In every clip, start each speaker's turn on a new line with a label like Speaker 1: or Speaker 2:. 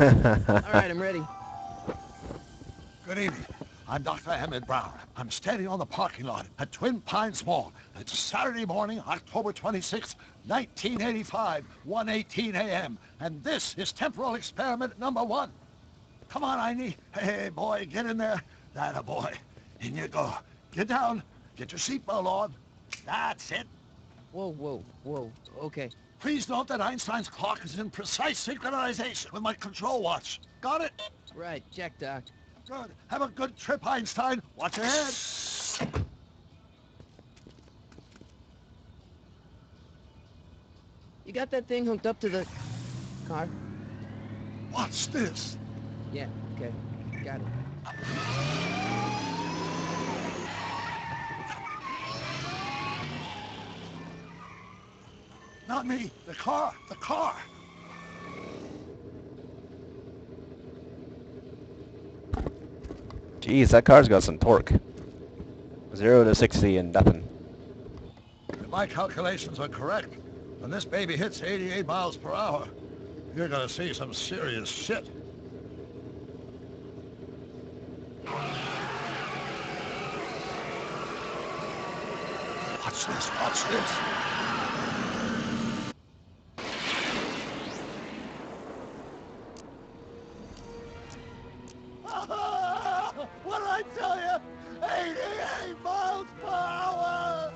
Speaker 1: All right, I'm ready.
Speaker 2: Good evening. I'm Dr. Emmett Brown. I'm standing on the parking lot at Twin Pines Mall. It's Saturday morning, October 26, 1985, 1:18 a.m. And this is temporal experiment number 1. Come on, Einie. Hey, boy, get in there. That a boy. In you go. Get down. Get your seatbelt on. That's it.
Speaker 1: Whoa. Okay.
Speaker 2: Please note that Einstein's clock is in precise synchronization with my control watch. Got it?
Speaker 1: Right, check, Doc.
Speaker 2: Good. Have a good trip, Einstein. Watch your head.
Speaker 1: You got that thing hooked up to the car?
Speaker 2: What's this?
Speaker 1: Yeah, okay. Got it.
Speaker 2: Not me. The car. The car.
Speaker 3: Jeez, that car's got some torque. 0 to 60 in nothing.
Speaker 2: If my calculations are correct, when this baby hits 88 miles per hour, you're gonna see some serious shit. Watch this, watch this. What did I tell you? 88 miles per hour!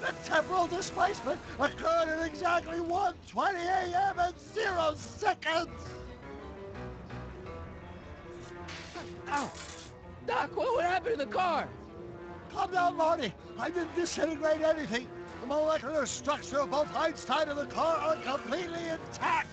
Speaker 2: The temporal displacement occurred at exactly 1:20 a.m. and 0 seconds!
Speaker 1: Ow! Doc, what would happen to the car?
Speaker 2: Calm down, Marty. I didn't disintegrate anything. The molecular structure of both Einstein and the car are completely intact.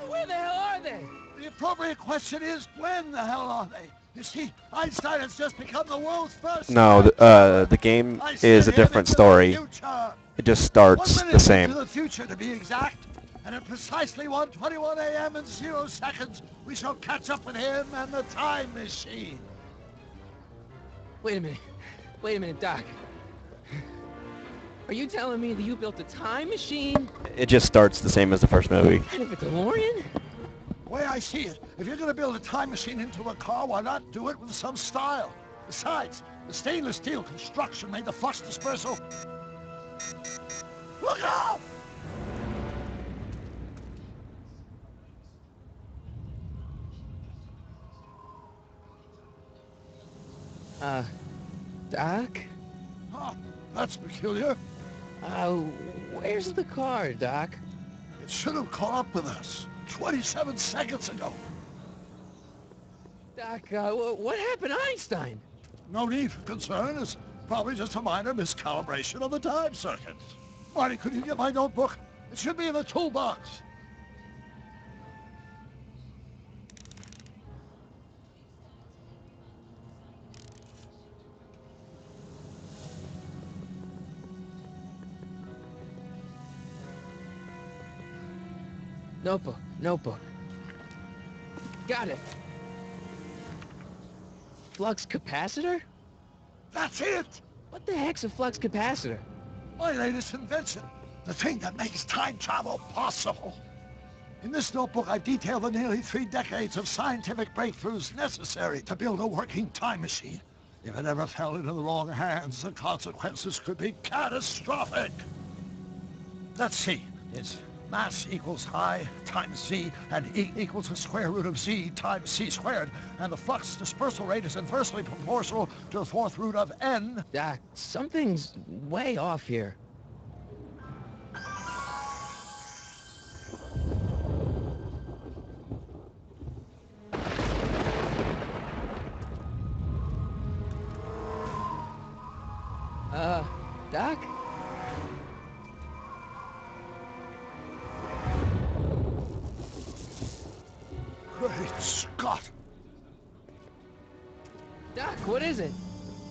Speaker 1: Where the hell are they?
Speaker 2: The appropriate question is, when the hell are they? You see, Einstein has just become the world's first...
Speaker 3: No, the game is a different story. It just
Speaker 2: 1
Speaker 3: starts
Speaker 2: minute
Speaker 3: the same.
Speaker 2: into the future, to be exact. And at precisely 1:21 a.m. and 0 seconds, we shall catch up with him and the time machine.
Speaker 1: Wait a minute, Doc. Are you telling me that you built a time machine?
Speaker 3: It just starts the same as the first movie.
Speaker 1: Kind of a DeLorean?
Speaker 2: The way I see it, if you're going to build a time machine into a car, why not do it with some style? Besides, the stainless steel construction made the flux dispersal... Look out!
Speaker 1: Doc?
Speaker 2: Huh, that's peculiar.
Speaker 1: Where's the car, Doc?
Speaker 2: It should have caught up with us 27 seconds ago.
Speaker 1: Doc, what happened to Einstein?
Speaker 2: No need for concern. It's probably just a minor miscalibration of the time circuit. Marty, could you get my notebook? It should be in the toolbox.
Speaker 1: Notebook. Got it. Flux capacitor?
Speaker 2: That's it!
Speaker 1: What the heck's a flux capacitor?
Speaker 2: My latest invention. The thing that makes time travel possible. In this notebook, I detail the nearly 3 decades of scientific breakthroughs necessary to build a working time machine. If it ever fell into the wrong hands, the consequences could be catastrophic. Let's see. It's mass equals I times Z, and E equals the square root of Z times C squared, and the flux dispersal rate is inversely proportional to the 4th root of N.
Speaker 1: Doc, something's way off here. Doc?
Speaker 2: Great Scott!
Speaker 1: Doc, what is it?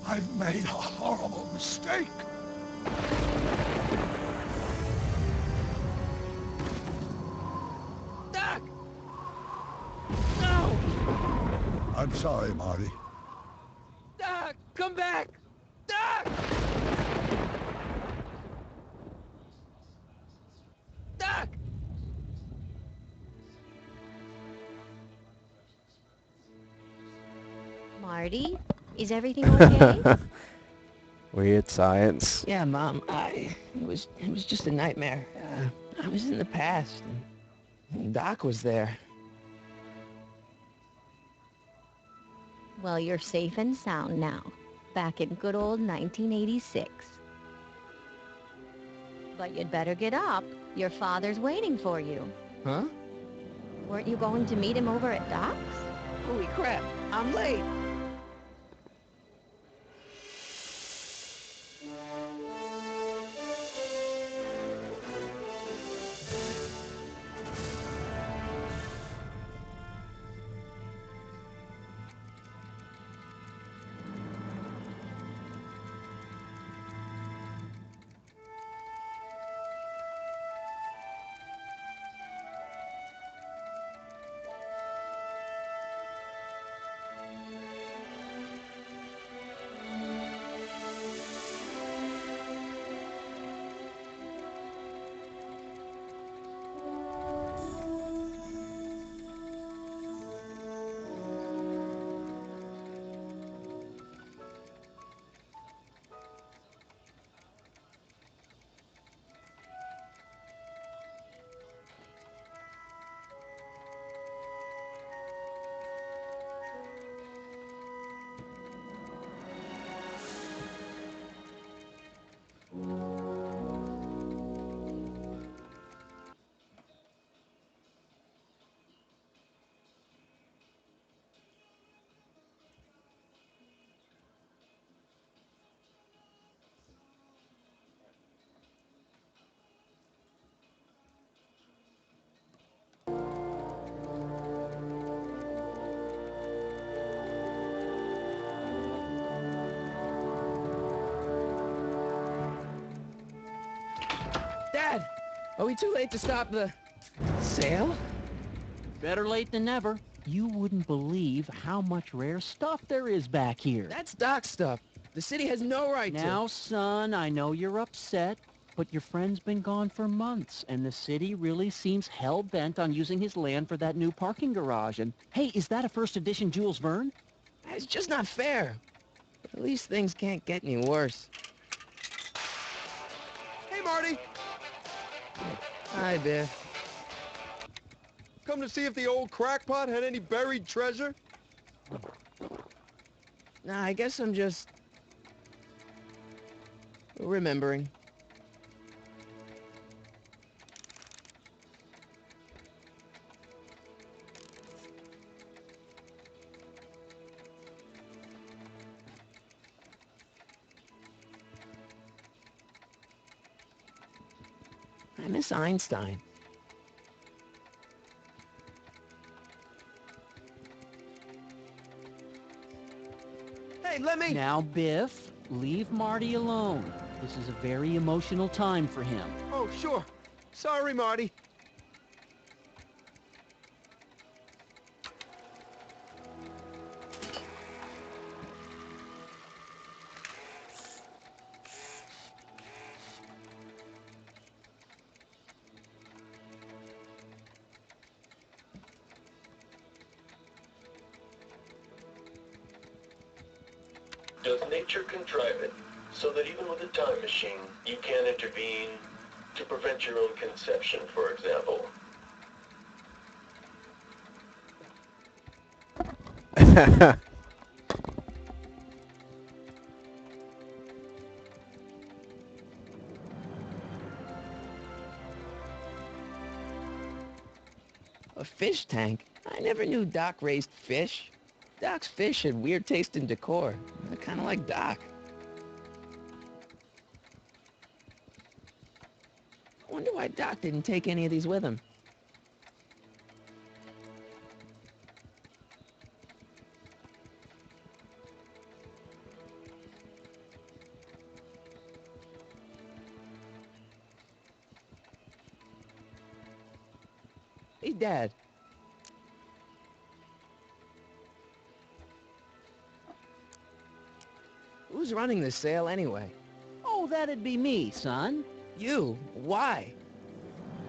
Speaker 2: I've made a horrible mistake.
Speaker 1: Doc! No!
Speaker 2: I'm sorry, Marty.
Speaker 1: Doc, come back! Doc! Doc!
Speaker 4: Marty, is everything okay?
Speaker 3: Weird science.
Speaker 1: Yeah, Mom, it was just a nightmare. I was in the past, and Doc was there.
Speaker 4: Well, you're safe and sound now, back in good old 1986. But you'd better get up. Your father's waiting for you.
Speaker 1: Huh?
Speaker 4: Weren't you going to meet him over at Doc's?
Speaker 1: Holy crap, I'm late. Dad, are we too late to stop the sale?
Speaker 5: Better late than never. You wouldn't believe how much rare stuff there is back here.
Speaker 1: That's Doc stuff. The city has no right to.
Speaker 5: Now, son, I know you're upset, but your friend's been gone for months, and the city really seems hell-bent on using his land for that new parking garage. And, hey, is that a first edition Jules Verne?
Speaker 1: It's just not fair. But at least things can't get any worse.
Speaker 6: Hey, Marty!
Speaker 1: Hi, Biff.
Speaker 6: Come to see if the old crackpot had any buried treasure?
Speaker 1: Nah, I guess I'm just remembering. I miss Einstein. Hey, let me...
Speaker 5: Now, Biff, leave Marty alone. This is a very emotional time for him.
Speaker 6: Oh, sure. Sorry, Marty.
Speaker 7: Does nature contrive it so that even with a time machine, you can intervene to prevent your own conception, for example?
Speaker 1: A fish tank? I never knew Doc raised fish. Doc's fish had weird taste in decor. I kind of like Doc. I wonder why Doc didn't take any of these with him. Hey, Dad. Who's running this sale anyway?
Speaker 5: Oh, that'd be me, son.
Speaker 1: You? Why?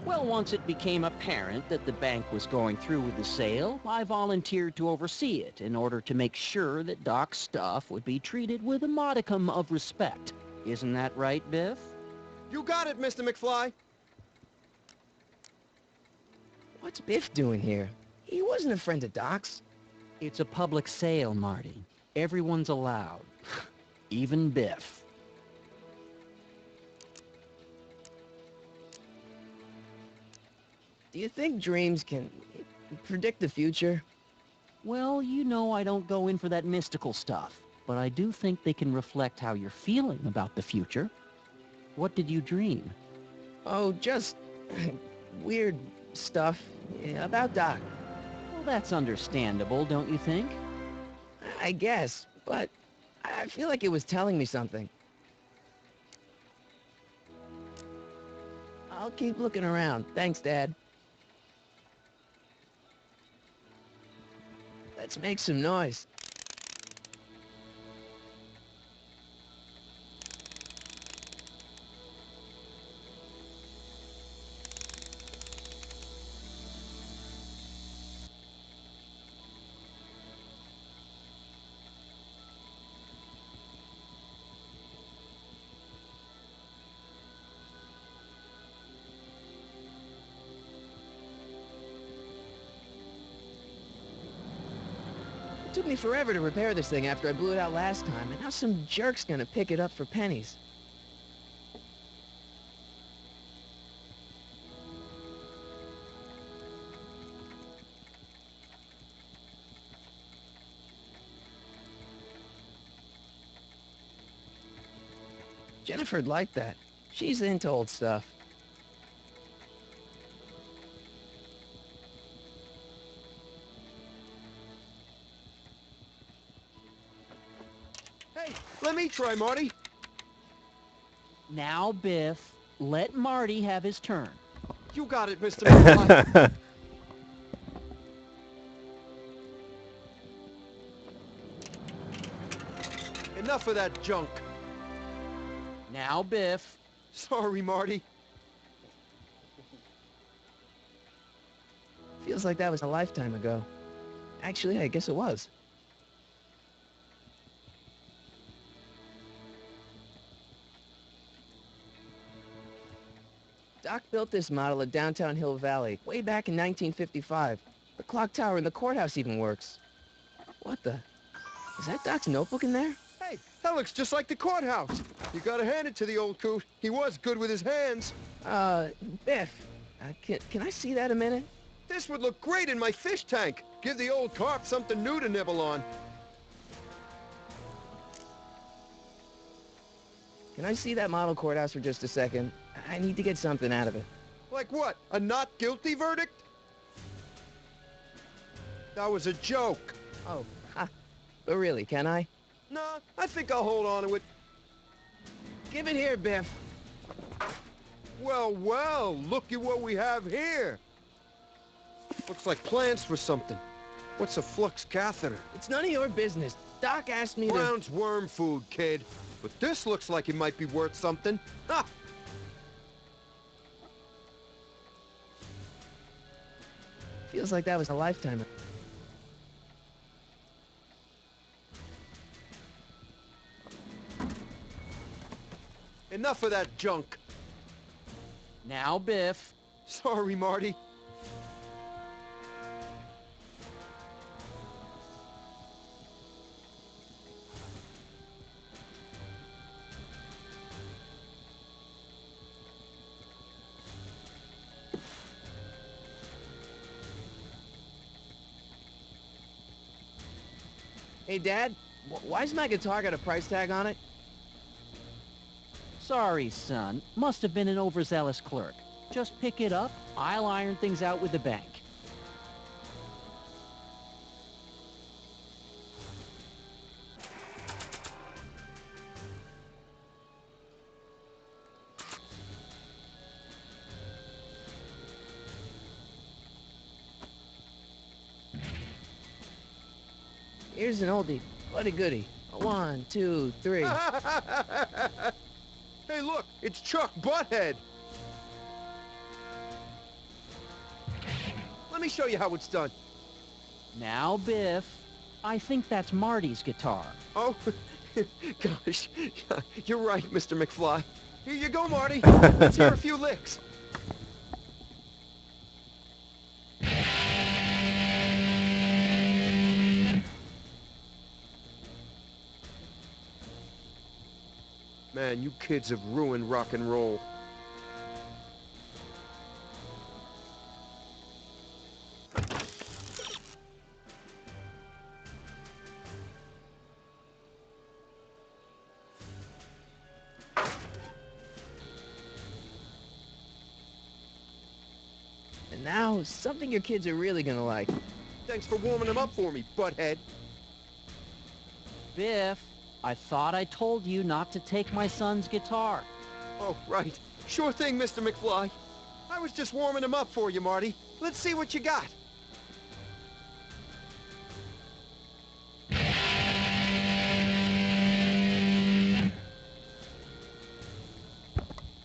Speaker 5: Well, once it became apparent that the bank was going through with the sale, I volunteered to oversee it in order to make sure that Doc's stuff would be treated with a modicum of respect. Isn't that right, Biff?
Speaker 6: You got it, Mr. McFly.
Speaker 1: What's Biff doing here? He wasn't a friend of Doc's.
Speaker 5: It's a public sale, Marty. Everyone's allowed. Even Biff.
Speaker 1: Do you think dreams can predict the future?
Speaker 5: Well, you know I don't go in for that mystical stuff, but I do think they can reflect how you're feeling about the future. What did you dream?
Speaker 1: Oh, just weird stuff about Doc.
Speaker 5: Well, that's understandable, don't you think?
Speaker 1: I guess, but I feel like it was telling me something. I'll keep looking around. Thanks, Dad. Let's make some noise. It took me forever to repair this thing after I blew it out last time, and now some jerk's gonna pick it up for pennies. Jennifer'd like that. She's into old stuff.
Speaker 6: Hey, let me try, Marty.
Speaker 5: Now, Biff, let Marty have his turn.
Speaker 6: You got it, Mr. McFly. Enough of that junk.
Speaker 5: Now, Biff.
Speaker 6: Sorry, Marty.
Speaker 1: Feels like that was a lifetime ago. Actually, I guess it was. Doc built this model at downtown Hill Valley way back in 1955. The clock tower in the courthouse even works. What the? Is that Doc's notebook in there?
Speaker 6: Hey, that looks just like the courthouse. You gotta hand it to the old coot. He was good with his hands.
Speaker 1: Biff, can I see that a minute?
Speaker 6: This would look great in my fish tank. Give the old carp something new to nibble on.
Speaker 1: Can I see that model courthouse for just a second? I need to get something out of it.
Speaker 6: Like what? A not guilty verdict? That was a joke.
Speaker 1: Oh, but really, can I?
Speaker 6: Nah, I think I'll hold on to it.
Speaker 1: Give it here, Biff.
Speaker 6: Well, well, look at what we have here. Looks like plans for something. What's a flux catheter?
Speaker 1: It's none of your business. Doc asked me to...
Speaker 6: Brown's worm food, kid. But this looks like it might be worth something. Ha!
Speaker 1: Feels like that was a lifetime ago.
Speaker 6: Enough of that junk.
Speaker 5: Now, Biff.
Speaker 6: Sorry, Marty.
Speaker 1: Hey, Dad, why's my guitar got a price tag on it?
Speaker 5: Sorry, son. Must have been an overzealous clerk. Just pick it up. I'll iron things out with the bank.
Speaker 1: Here's an oldie, but a goodie. 1, 2, 3.
Speaker 6: Hey, look, it's Chuck Butthead. Let me show you how it's done.
Speaker 5: Now, Biff, I think that's Marty's guitar.
Speaker 6: Oh, gosh. You're right, Mr. McFly. Here you go, Marty. Let's hear a few licks. Man, you kids have ruined rock and roll.
Speaker 1: And now, something your kids are really gonna like.
Speaker 6: Thanks for warming them up for me, butthead.
Speaker 5: Biff, I thought I told you not to take my son's guitar.
Speaker 6: Oh, right. Sure thing, Mr. McFly. I was just warming them up for you, Marty. Let's see what you got.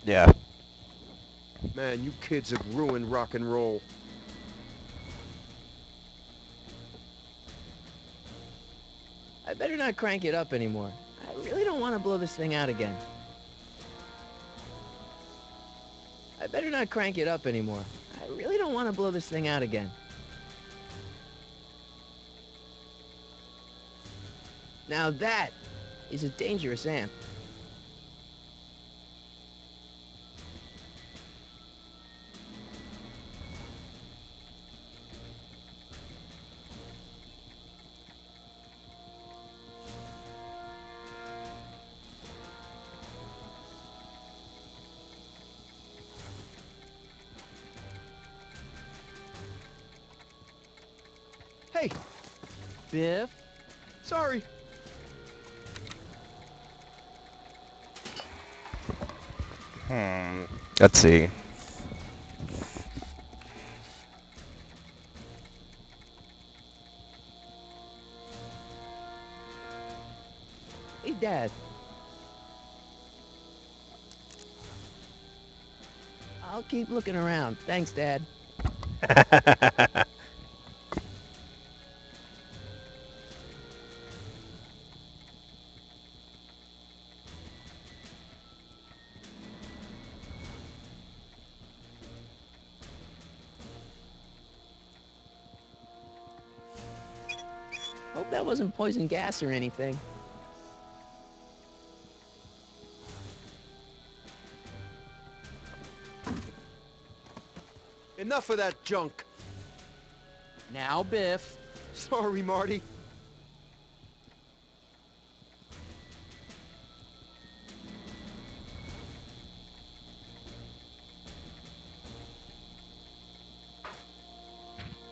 Speaker 3: Yeah.
Speaker 6: Man, you kids have ruined rock and roll.
Speaker 1: I better not crank it up anymore. I really don't want to blow this thing out again. I better not crank it up anymore. I really don't want to blow this thing out again. Now that is a dangerous amp.
Speaker 6: Hey,
Speaker 5: Biff?
Speaker 6: sorry.
Speaker 3: Let's see.
Speaker 1: Hey, Dad. I'll keep looking around. Thanks, Dad. Hope that wasn't poison gas or anything.
Speaker 6: Enough of that junk.
Speaker 5: Now, Biff.
Speaker 6: Sorry, Marty.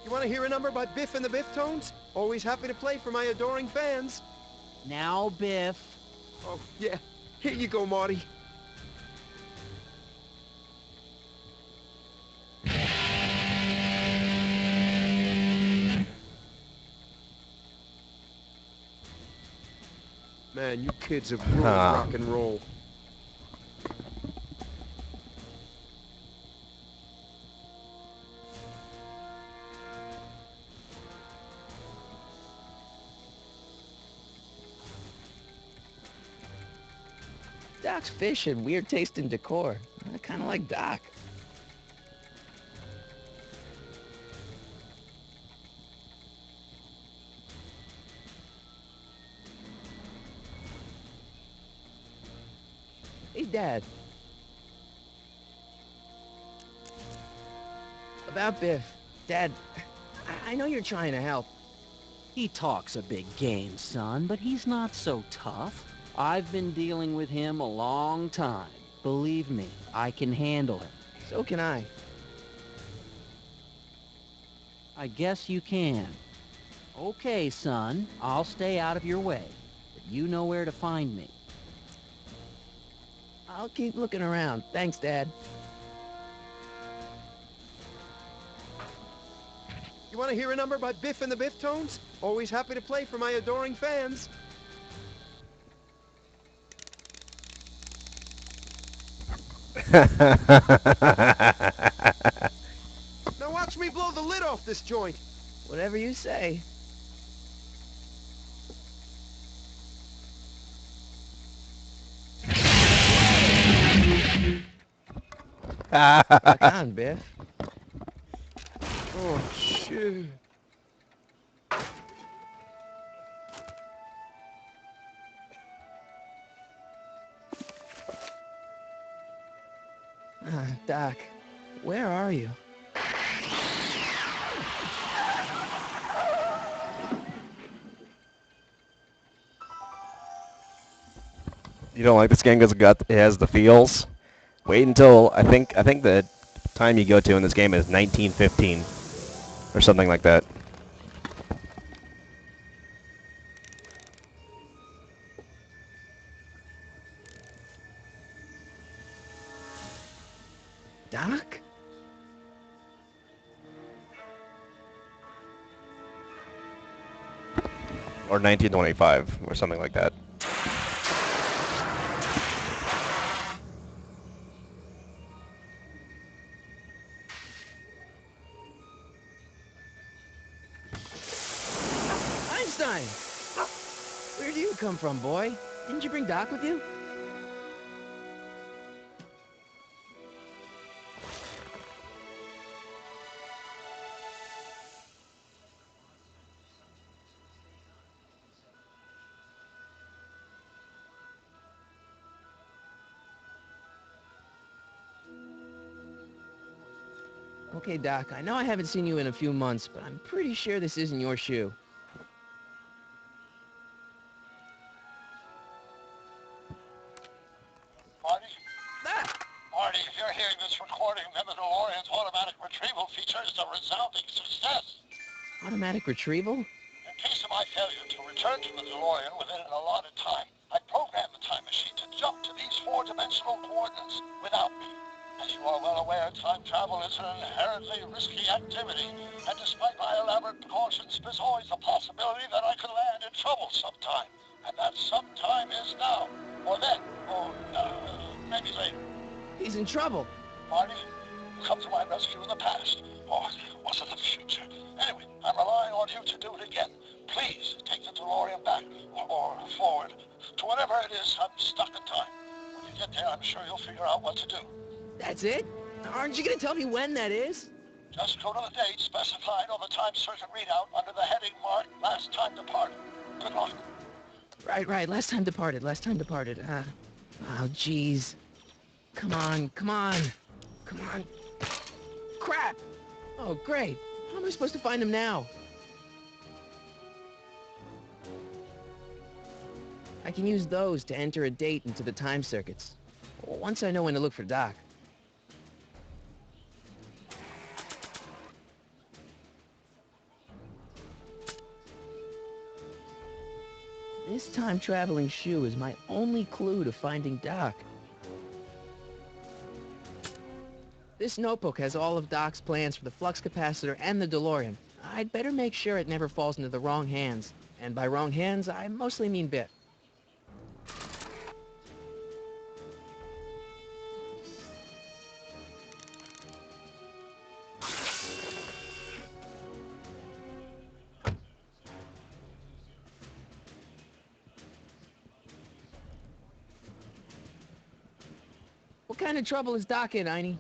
Speaker 6: You want to hear a number by Biff and the Biff Tones? Always happy to play for my adoring fans.
Speaker 5: Now, Biff.
Speaker 6: Oh, yeah. Here you go, Marty. Man, you kids have ruined rock and roll.
Speaker 1: Doc's fish had weird taste in decor. I kind of like Doc. Hey, Dad. About Biff. Dad, I know you're trying to help.
Speaker 5: He talks a big game, son, but he's not so tough. I've been dealing with him a long time. Believe me, I can handle him.
Speaker 1: So can I.
Speaker 5: I guess you can. Okay, son, I'll stay out of your way. But you know where to find me.
Speaker 1: I'll keep looking around. Thanks, Dad.
Speaker 6: You want to hear a number by Biff and the Biff Tones? Always happy to play for my adoring fans. Now watch me me blow the lid off this joint?
Speaker 1: Whatever you say. Rock on, Biff.
Speaker 6: Oh, shit.
Speaker 1: Doc, where are you?
Speaker 3: You don't like this game because it has the feels? Wait until I think the time you go to in this game is 1915 or something like that.
Speaker 1: Doc?
Speaker 3: Or 1925 or something like that.
Speaker 1: Einstein! Where do you come from, boy? Didn't you bring Doc with you? Okay, Doc, I know I haven't seen you in a few months, but I'm pretty sure this isn't your shoe.
Speaker 2: Marty?
Speaker 1: Ah!
Speaker 2: Marty, if you're hearing this recording, then the DeLorean's automatic retrieval feature is a resounding success.
Speaker 1: Automatic retrieval?
Speaker 2: In case of my failure to return to the DeLorean within an allotted time, I programmed the time machine to jump to these four-dimensional coordinates without me. As you are well aware, time travel is an inherently risky activity, and despite my elaborate precautions, there's always the possibility that I could land in trouble sometime. And that sometime is now, or then, or maybe later.
Speaker 1: He's in trouble.
Speaker 2: Marty, you come to my rescue in the past, or was it the future? Anyway, I'm relying on you to do it again. Please take the DeLorean back, or forward, to whatever it is. I'm stuck in time. When you get there, I'm sure you'll figure out what to do.
Speaker 1: That's it? Aren't you gonna tell me when that is?
Speaker 2: Just go to the date specified on the time circuit readout under the heading marked Last Time Departed. Good luck.
Speaker 1: Right. Last time departed. Oh, jeez. Come on. Come on. Crap! Oh, great. How am I supposed to find him now? I can use those to enter a date into the time circuits. Once I know when to look for Doc. This time-traveling shoe is my only clue to finding Doc. This notebook has all of Doc's plans for the flux capacitor and the DeLorean. I'd better make sure it never falls into the wrong hands. And by wrong hands, I mostly mean Biff. What kind of trouble is Doc in, Einie?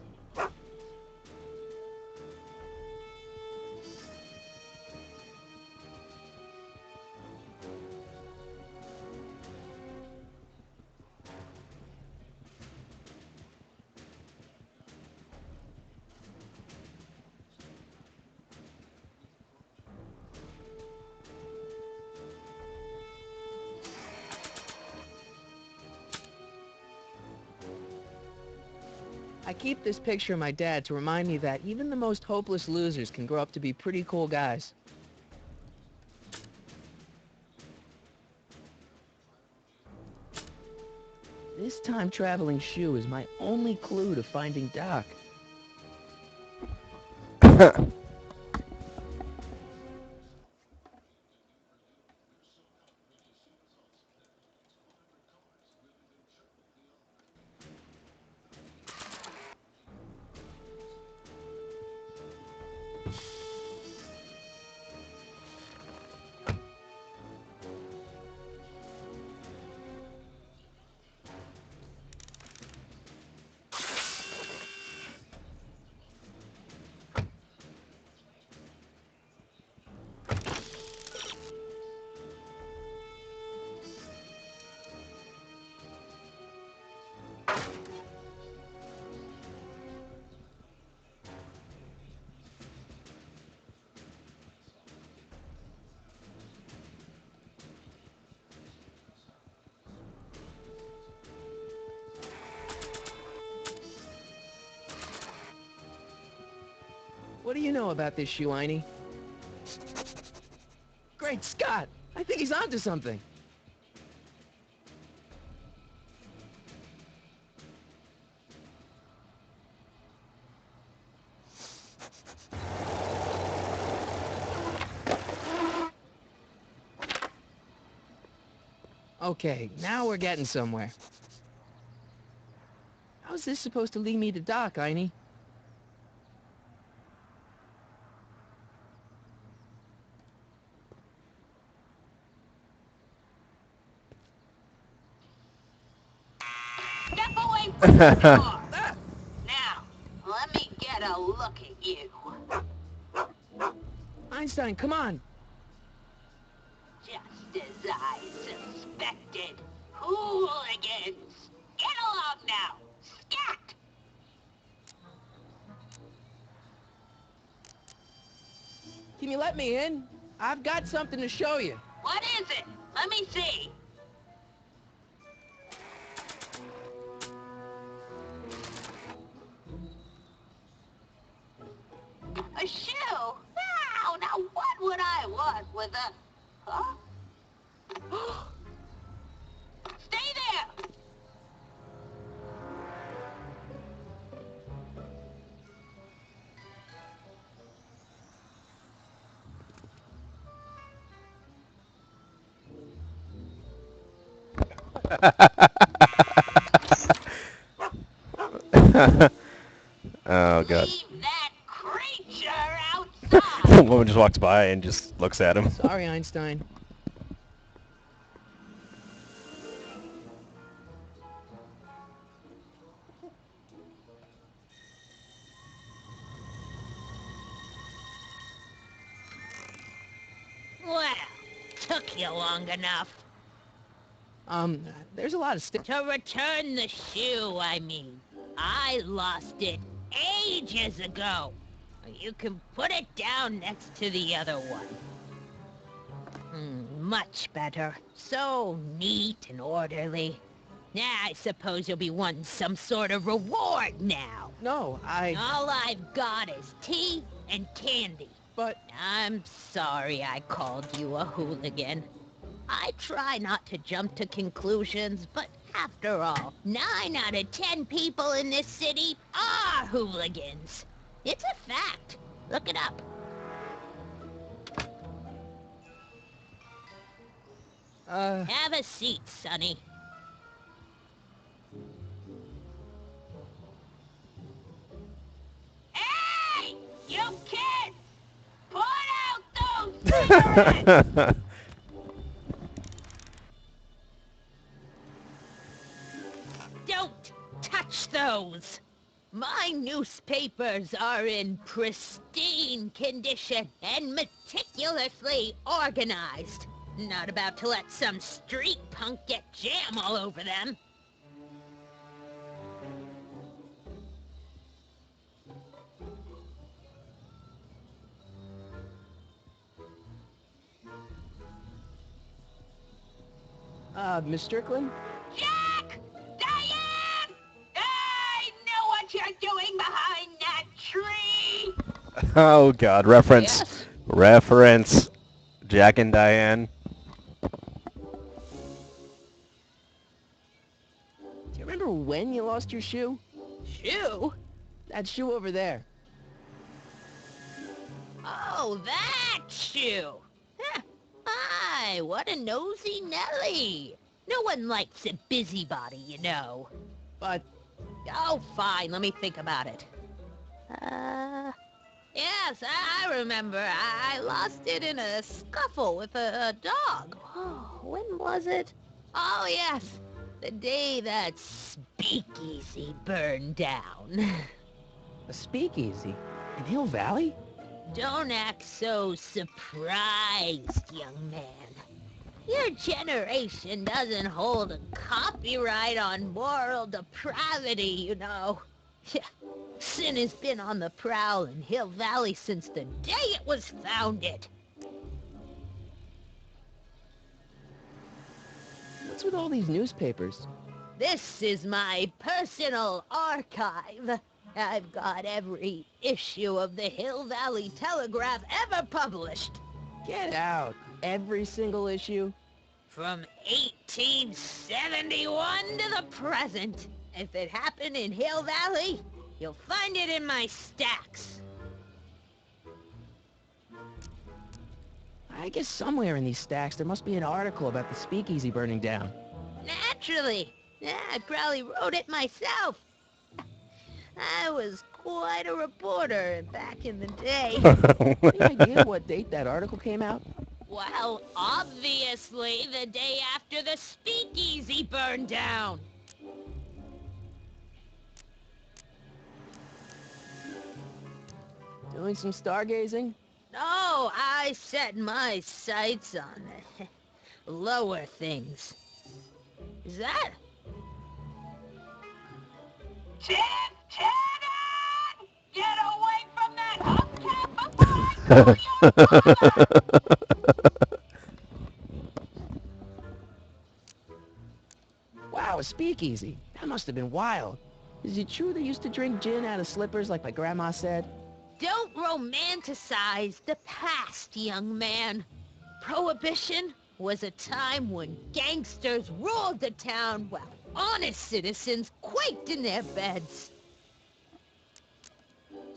Speaker 1: I keep this picture of my dad to remind me that even the most hopeless losers can grow up to be pretty cool guys. This time-traveling shoe is my only clue to finding Doc. What do you know about this shoe, Einie? Great Scott! I think he's onto something. Okay, now we're getting somewhere. How's this supposed to lead me to Doc, Einie?
Speaker 8: Step away from the door! Now, let me get a look at you.
Speaker 1: Einstein, come on!
Speaker 8: Just as I suspected. Hooligans! Get along now! Scat!
Speaker 1: Can you let me in? I've got something to show you.
Speaker 8: What is it? Let me see. A shoe? Now what would I want with a... Huh? Stay there!
Speaker 3: Oh god.
Speaker 8: Leave that creature
Speaker 3: The
Speaker 8: outside!
Speaker 3: woman just walks by and just looks at him.
Speaker 1: Sorry, Einstein.
Speaker 8: Well, took you long enough.
Speaker 1: There's a lot of stuff.
Speaker 8: To return the shoe, I mean. I lost it ages ago. You can put it down next to the other one. Much better. So neat and orderly. I suppose you'll be wanting some sort of reward now.
Speaker 1: No,
Speaker 8: All I've got is tea and candy.
Speaker 1: But...
Speaker 8: I'm sorry I called you a hooligan. I try not to jump to conclusions, but after all, 9 out of 10 people in this city are hooligans. It's a fact. Look it up. Have a seat, Sonny. Hey! You kids! Put out those cigarettes! Don't touch those! My newspapers are in pristine condition and meticulously organized. Not about to let some street punk get jam all over them.
Speaker 1: Miss Strickland?
Speaker 8: Jack! Diane! I know what you're doing behind that tree!
Speaker 3: Oh god, reference.
Speaker 8: Yes?
Speaker 3: Reference. Jack and Diane.
Speaker 1: Do you remember when you lost your shoe?
Speaker 8: Shoe?
Speaker 1: That shoe over there.
Speaker 8: Oh, that shoe! Huh. My, what a nosy Nelly! No one likes a busybody, you know.
Speaker 1: But...
Speaker 8: Oh, fine, let me think about it. Yes, I remember. I lost it in a scuffle with a dog. Oh, when was it? Oh, yes. The day that speakeasy burned down.
Speaker 1: A speakeasy? In Hill Valley?
Speaker 8: Don't act so surprised, young man. Your generation doesn't hold a copyright on moral depravity, you know. Sin has been on the prowl in Hill Valley since the day it was founded.
Speaker 1: What's with all these newspapers?
Speaker 8: This is my personal archive. I've got every issue of the Hill Valley Telegraph ever published.
Speaker 1: Get out. Every single issue?
Speaker 8: From 1871 to the present. If it happened in Hill Valley, you'll find it in my stacks.
Speaker 1: I guess somewhere in these stacks there must be an article about the speakeasy burning down.
Speaker 8: Naturally. Yeah, I probably wrote it myself. I was quite a reporter back in the day.
Speaker 1: Any idea what date that article came out?
Speaker 8: Well, obviously the day after the speakeasy burned down.
Speaker 1: Doing some stargazing?
Speaker 8: No, I set my sights on lower things. Is that? Tim! Get away from that hubcap before I call
Speaker 1: Wow, a speakeasy. That must have been wild. Is it true they used to drink gin out of slippers like my grandma said?
Speaker 8: Don't romanticize the past, young man. Prohibition was a time when gangsters ruled the town while honest citizens quaked in their beds.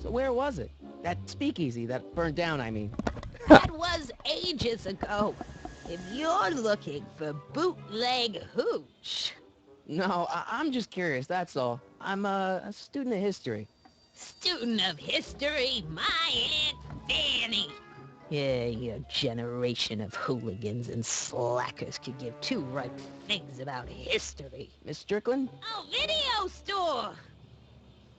Speaker 1: So where was it? That speakeasy that burned down, I mean.
Speaker 8: That was ages ago. If you're looking for bootleg hooch.
Speaker 1: No, I'm just curious, that's all. I'm a student of history.
Speaker 8: Student of history, my Aunt Fanny. Yeah, your generation of hooligans and slackers could give two right things about history.
Speaker 1: Miss Strickland?
Speaker 8: Oh, video store!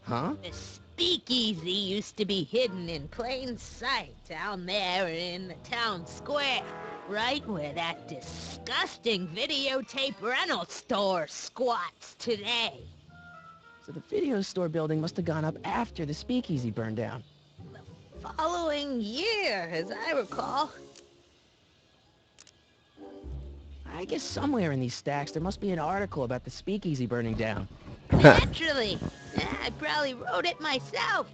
Speaker 1: Huh?
Speaker 8: The speakeasy used to be hidden in plain sight down there in the town square, right where that disgusting videotape rental store squats today.
Speaker 1: So the video store building must have gone up after the speakeasy burned down.
Speaker 8: The following year, as I recall.
Speaker 1: I guess somewhere in these stacks there must be an article about the speakeasy burning down.
Speaker 8: Naturally. I probably wrote it myself.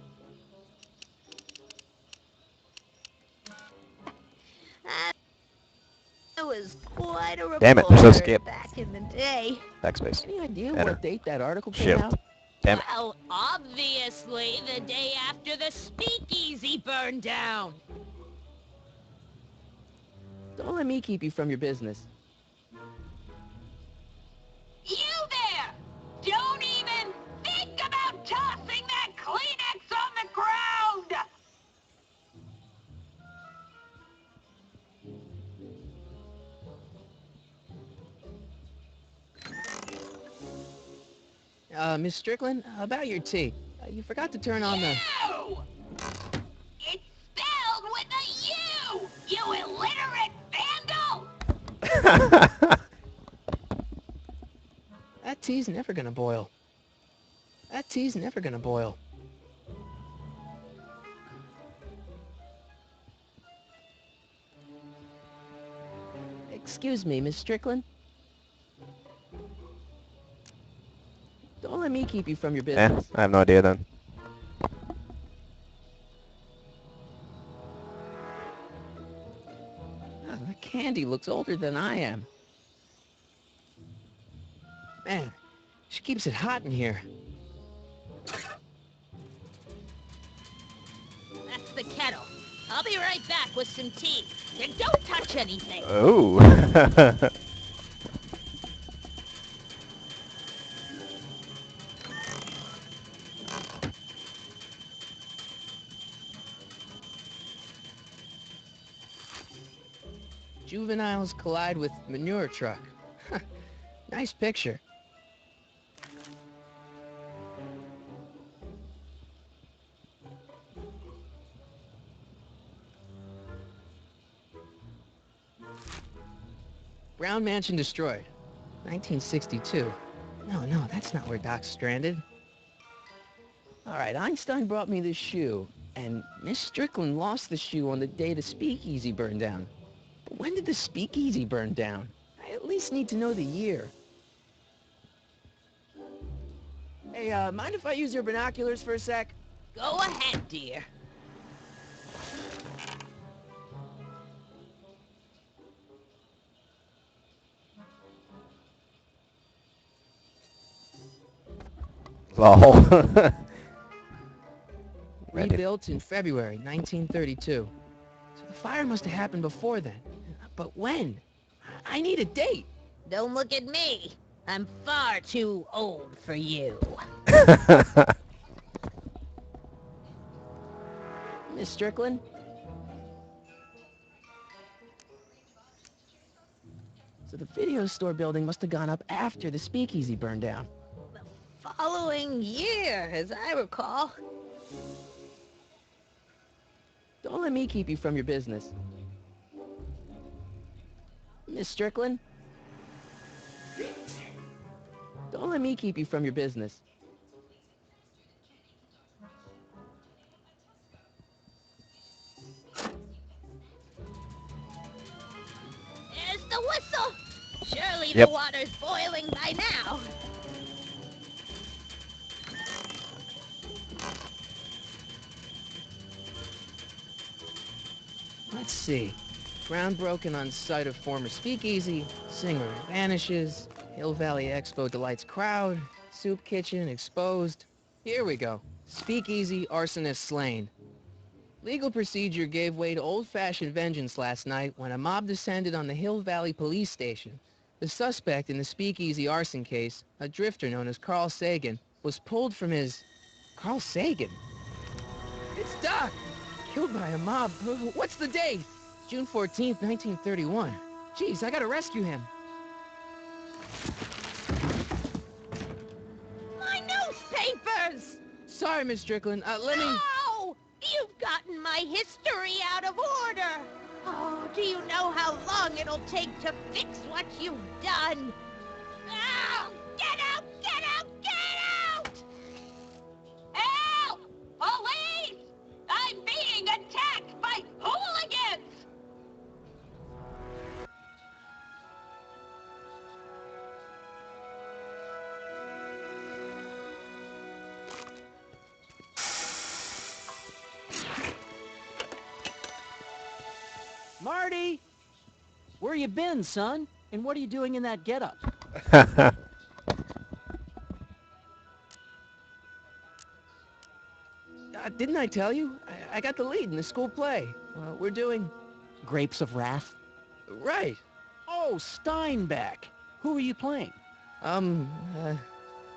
Speaker 8: I was quite a reporter
Speaker 3: Damn it, there's no skip.
Speaker 8: back in the day.
Speaker 3: Backspace.
Speaker 1: Any idea
Speaker 3: Enter.
Speaker 1: what date that article came
Speaker 3: Shift.
Speaker 1: out?
Speaker 3: Damn it.
Speaker 8: Well, obviously the day after the speakeasy burned down.
Speaker 1: Don't let me keep you from your business.
Speaker 8: You there! Don't even think about tossing that Kleenex on the ground!
Speaker 1: Miss Strickland, about your tea. You forgot to turn on the...
Speaker 8: You! It's spelled with a U! You illiterate vandal!
Speaker 1: That tea's never gonna boil. That tea's never gonna boil. Excuse me, Miss Strickland? Don't let me keep you from your
Speaker 3: Eh,
Speaker 1: business.
Speaker 3: I have no idea then.
Speaker 1: The candy looks older than I am. Man, she keeps it hot in here.
Speaker 8: That's the kettle. I'll be right back with some tea. And don't touch anything.
Speaker 3: Oh.
Speaker 1: Juveniles collide with manure truck. Nice picture. Brown Mansion destroyed. 1962. No, that's not where Doc's stranded. All right, Einstein brought me this shoe, and Miss Strickland lost the shoe on the day the speakeasy burned down. But when did the speakeasy burn down? I at least need to know the year. Hey, mind if I use your binoculars for a sec?
Speaker 8: Go ahead, dear.
Speaker 3: Lol.
Speaker 1: Rebuilt in February 1932. So the fire must have happened before then. But when? I need a date.
Speaker 8: Don't look at me. I'm far too old for you.
Speaker 1: Miss Strickland? So the video store building must have gone up after the speakeasy burned down.
Speaker 8: Following year, as I recall.
Speaker 1: Don't let me keep you from your business. Miss Strickland? Don't let me keep you from your business.
Speaker 8: There's the whistle. Surely
Speaker 3: Yep.
Speaker 8: the water's boiling by now.
Speaker 1: Let's see. Ground broken on site of former speakeasy, singer vanishes, Hill Valley Expo delights crowd, soup kitchen exposed. Here we go. Speakeasy arsonist slain. Legal procedure gave way to old-fashioned vengeance last night when a mob descended on the Hill Valley police station. The suspect in the speakeasy arson case, a drifter known as Carl Sagan, was pulled from his... Carl Sagan? It's Doc! Killed by a mob. What's the date? June 14th, 1931. Jeez, I gotta rescue him.
Speaker 8: My newspapers!
Speaker 1: Sorry, Miss Strickland. Let me...
Speaker 8: No! You've gotten my history out of order! Oh, do you know how long it'll take to fix what you've done? Oh, get out! Get out! Get out! Help! Police! I'm being attacked by hooligans!
Speaker 5: Marty! Where you been, son? And what are you doing in that getup?
Speaker 1: Didn't I tell you? I got the lead in the school play. We're doing...
Speaker 5: Grapes of Wrath?
Speaker 1: Right.
Speaker 5: Oh, Steinbeck. Who are you playing?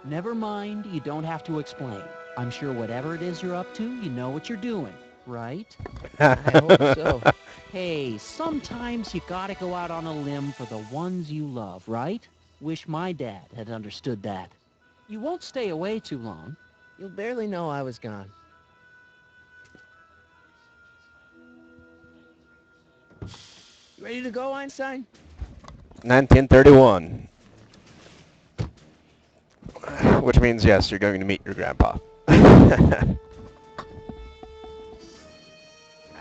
Speaker 5: Never mind, you don't have to explain. I'm sure whatever it is you're up to, you know what you're doing, right?
Speaker 1: I hope so.
Speaker 5: Hey, sometimes you gotta go out on a limb for the ones you love, right? Wish my dad had understood that. You won't stay away too long.
Speaker 1: You'll barely know I was gone. You ready to go, Einstein?
Speaker 3: 1931. Which means, yes, you're going to meet your grandpa.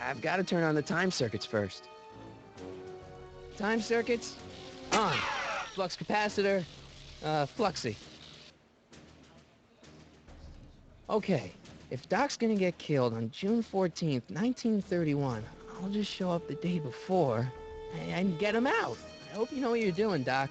Speaker 1: I've got to turn on the time circuits first. Time circuits, on. Flux capacitor, fluxy. Okay, if Doc's gonna get killed on June 14th, 1931, I'll just show up the day before and get him out. I hope you know what you're doing, Doc.